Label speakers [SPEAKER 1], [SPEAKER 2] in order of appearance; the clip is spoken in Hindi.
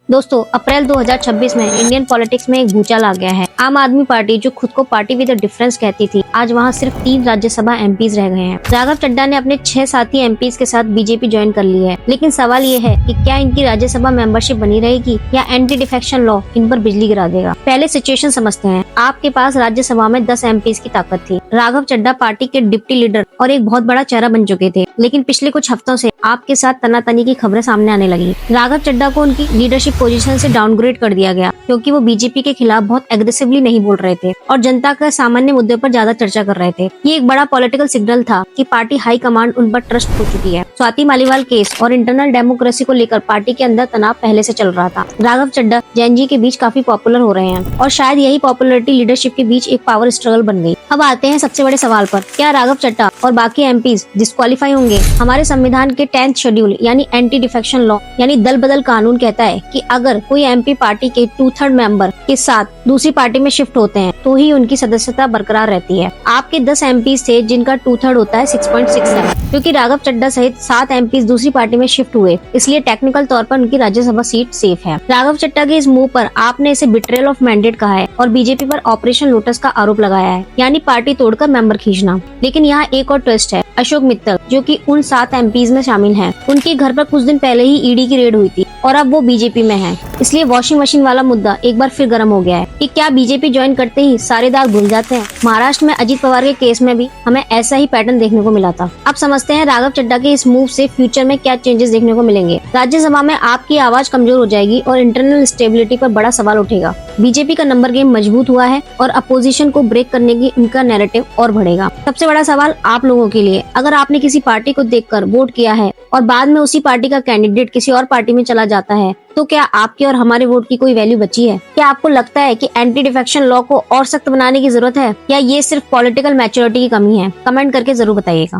[SPEAKER 1] दोस्तों, अप्रैल 2026 में इंडियन पॉलिटिक्स में एक भूचाल आ गया है। आम आदमी पार्टी, जो खुद को पार्टी विद अ डिफरेंस कहती थी, आज वहां सिर्फ 3 राज्यसभा एमपीज रह गए हैं। राघव चड्ढा ने अपने 6 साथी एमपीज के साथ बीजेपी ज्वाइन कर ली है। लेकिन सवाल ये है कि क्या इनकी राज्यसभा मेंबरशिप बनी रहेगी या एंटी डिफेक्शन लॉ इन पर बिजली गिरा देगा। पहले सिचुएशन समझते हैं। आपके पास राज्यसभा में 10 एमपीज की ताकत थी। राघव चड्ढा पार्टी के डिप्टी लीडर और एक बहुत बड़ा चेहरा बन चुके थे। लेकिन पिछले कुछ हफ्तों से आपके साथ तनातनी की खबरें सामने आने लगी। राघव चड्ढा को उनकी लीडरशिप पोजीशन से डाउनग्रेड कर दिया गया, क्योंकि वो बीजेपी के खिलाफ बहुत एग्रेसिवली नहीं बोल रहे थे और जनता का सामान्य मुद्दों पर ज्यादा चर्चा कर रहे थे। ये एक बड़ा पॉलिटिकल सिग्नल था कि पार्टी हाई कमांड उन पर ट्रस्ट हो चुकी है। स्वाति मालीवाल केस और इंटरनल डेमोक्रेसी को लेकर पार्टी के अंदर तनाव पहले से चल रहा था। राघव चड्ढा जैन जी के बीच काफी पॉपुलर हो रहे हैं और शायद यही पॉपुलरिटी लीडरशिप के बीच एक पावर स्ट्रगल बन गई। अब आते हैं सबसे बड़े सवाल पर, क्या राघव चड्ढा और बाकी एमपीज डिस्क्वालीफाई होंगे? हमारे संविधान के 10th शेड्यूल यानी एंटी डिफेक्शन लॉ यानी दल बदल कानून कहता है कि अगर कोई एमपी पार्टी के 2/3 मेंबर के साथ दूसरी पार्टी में शिफ्ट होते हैं तो ही उनकी सदस्यता बरकरार रहती है। आपके 10 एमपीज थे जिनका 2/3 होता है 6.67। क्योंकि राघव चड्ढा सहित 7 एमपीज दूसरी पार्टी में शिफ्ट हुए, इसलिए टेक्निकल तौर पर उनकी राज्यसभा सीट सेफ है। राघव चड्ढा के इस मूव पर आपने इसे बिट्रेयल ऑफ मैंडेट कहा है और बीजेपी पर ऑपरेशन लोटस का आरोप लगाया है, यानी पार्टी तोड़कर मेंबर खींचना। लेकिन यहाँ एक और ट्विस्ट है। अशोक मित्तल, जो कि उन 7 एमपीज में शामिल हैं, उनके घर पर कुछ दिन पहले ही ईडी की रेड हुई थी और अब वो बीजेपी में हैं। इसलिए वॉशिंग मशीन वाला मुद्दा एक बार फिर गर्म हो गया है कि क्या बीजेपी ज्वाइन करते ही सारे दाग भूल जाते हैं। महाराष्ट्र में अजीत पवार के केस में भी हमें ऐसा ही पैटर्न देखने को मिला था। अब समझते हैं राघव चड्ढा के इस मूव से फ्यूचर में क्या चेंजेस देखने को मिलेंगे। राज्यसभा में आपकी आवाज कमजोर हो जाएगी और इंटरनल स्टेबिलिटी पर बड़ा सवाल उठेगा। बीजेपी का नंबर गेम मजबूत हुआ है और अपोजिशन को ब्रेक करने की इनका नैरेटिव और बढ़ेगा। सबसे बड़ा सवाल आप लोगों के लिए, अगर आपने किसी पार्टी को देखकर वोट किया है और बाद में उसी पार्टी का कैंडिडेट किसी और पार्टी में चला जाता है, तो क्या आपके और हमारे वोट की कोई वैल्यू बची है? क्या आपको लगता है कि एंटी डिफेक्शन लॉ को और सख्त बनाने की जरूरत है या ये सिर्फ पॉलिटिकल मैच्योरिटी की कमी है? कमेंट करके जरूर बताइएगा।